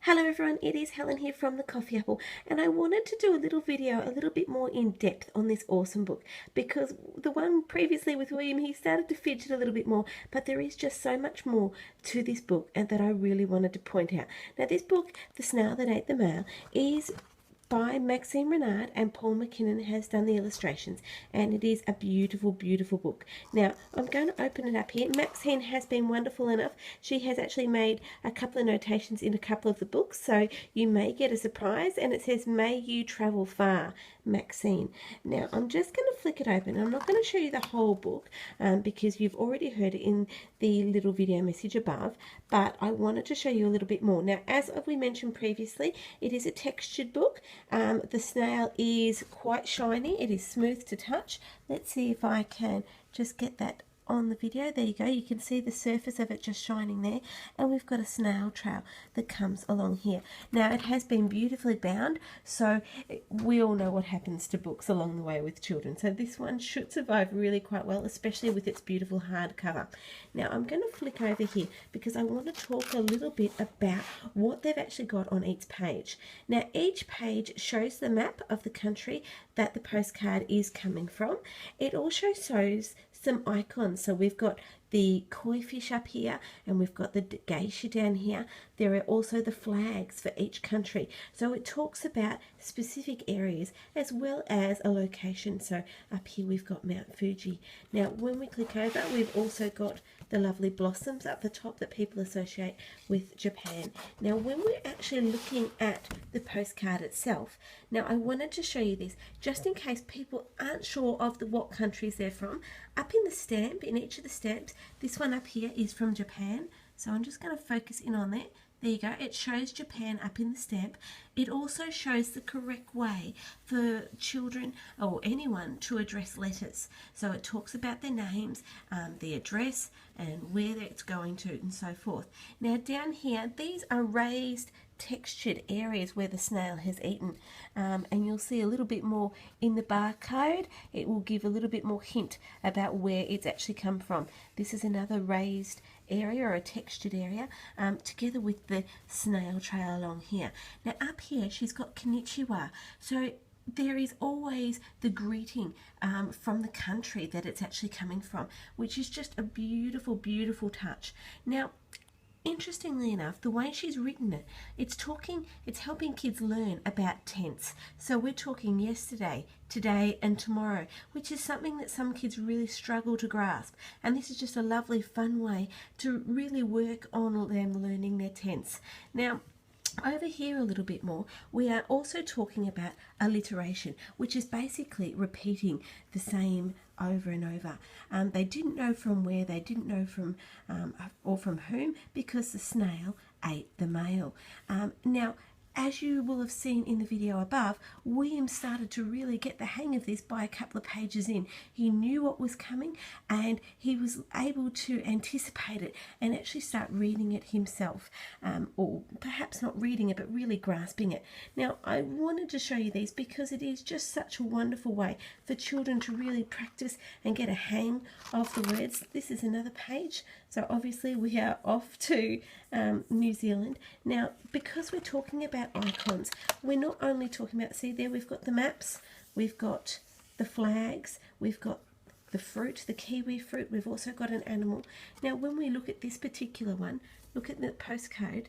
Hello everyone, it is Helen here from the Coffee Apple, and I wanted to do a little video a little bit more in depth on this awesome book, because the one previously with William, he started to fidget a little bit more, but there is just so much more to this book and that I really wanted to point out. Now this book, The Snail That Ate the Mail, is by Maxine Renard, and Paul McKinnon has done the illustrations, and it is a beautiful, beautiful book. Now, I'm going to open it up here. Maxine has been wonderful enough. She has actually made a couple of notations in a couple of the books, so you may get a surprise, and it says, "May you travel far, Maxine." Now, I'm just going to flick it open. I'm not going to show you the whole book because you've already heard it in the little video message above, but I wanted to show you a little bit more. Now, as we mentioned previously, it is a textured book. The snail is quite shiny. It is smooth to touch. Let's see if I can just get that on the video. There you go. You can see the surface of it just shining there, and we've got a snail trail that comes along here. Now it has been beautifully bound, so we all know what happens to books along the way with children, so this one should survive really quite well, especially with its beautiful hardcover. Now I'm going to flick over here because I want to talk a little bit about what they've actually got on each page. Now each page shows the map of the country that the postcard is coming from. It also shows some icons. So we've got the koi fish up here, and we've got the geisha down here. There are also the flags for each country. So it talks about specific areas as well as a location. So up here we've got Mount Fuji. Now when we click over, we've also got the lovely blossoms up the top that people associate with Japan. Now when we're actually looking at the postcard itself, now I wanted to show you this just in case people aren't sure of what countries they're from. Up in the stamp, in each of the stamps, this one up here is from Japan, so I'm just going to focus in on that. There you go, it shows Japan up in the stamp. It also shows the correct way for children or anyone to address letters. So it talks about their names, the address, and where it's going to, and so forth. Now down here, these are raised textured areas where the snail has eaten, and you'll see a little bit more in the barcode. It will give a little bit more hint about where it's actually come from. This is another raised area or a textured area, together with the snail trail along here. Now up here she's got konnichiwa, so there is always the greeting from the country that it's actually coming from, which is just a beautiful, beautiful touch. Now interestingly enough, the way she's written it, it's helping kids learn about tense. So we're talking yesterday, today and tomorrow, which is something that some kids really struggle to grasp. And this is just a lovely, fun way to really work on them learning their tense. Now, over here a little bit more, we are also talking about alliteration, which is basically repeating the same over and over. They didn't know from where, they didn't know from or from whom, because the snail ate the mail. Now, as you will have seen in the video above, William started to really get the hang of this by a couple of pages in. He knew what was coming, and he was able to anticipate it and actually start reading it himself, or perhaps not reading it but really grasping it. Now I wanted to show you these because it is just such a wonderful way for children to really practice and get a hang of the words. This is another page, so obviously we are off to New Zealand. Now because we're talking about icons, we're not only talking about, see there we've got the maps, we've got the flags, we've got the fruit, the kiwi fruit, we've also got an animal. Now when we look at this particular one, look at the postcard,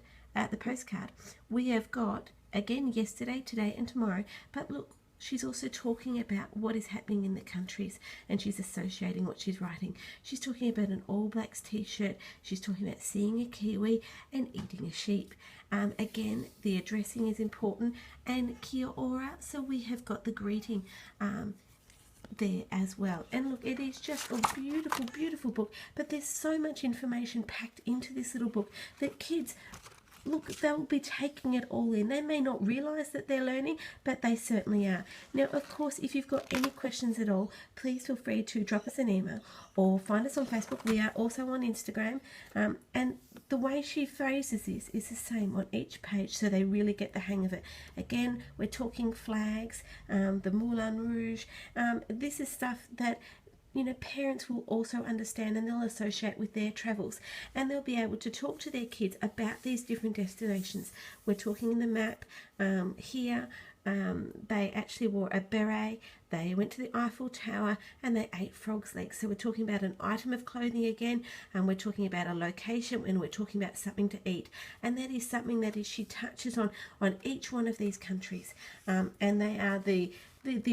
we have got again yesterday, today and tomorrow, but look, she's also talking about what is happening in the countries, and she's associating what she's writing. She's talking about an All Blacks t-shirt, she's talking about seeing a kiwi and eating a sheep. Again, the addressing is important, and kia ora, so we have got the greeting there as well. And look, it is just a beautiful, beautiful book, but there's so much information packed into this little book that kids, look, they'll be taking it all in. They may not realise that they're learning, but they certainly are. Now, of course, if you've got any questions at all, please feel free to drop us an email or find us on Facebook. We are also on Instagram. And the way she phrases this is the same on each page, so they really get the hang of it. Again, we're talking flags, the Moulin Rouge. This is stuff that you know, parents will also understand and they'll associate with their travels, and they'll be able to talk to their kids about these different destinations. We're talking in the map here. They actually wore a beret, they went to the Eiffel Tower, and they ate frog's legs. So we're talking about an item of clothing again, and we're talking about a location, and we're talking about something to eat. And that is something that she touches on each one of these countries. And they are the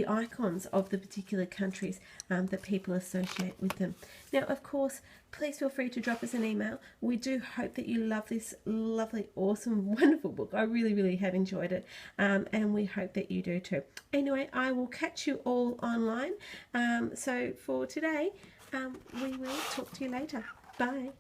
icons of the particular countries that people associate with them. Now, of course, please feel free to drop us an email. We do hope that you love this lovely, awesome, wonderful book. I really, really have enjoyed it, and we hope that you do too. Anyway, I will catch you all online. So for today, we will talk to you later. Bye.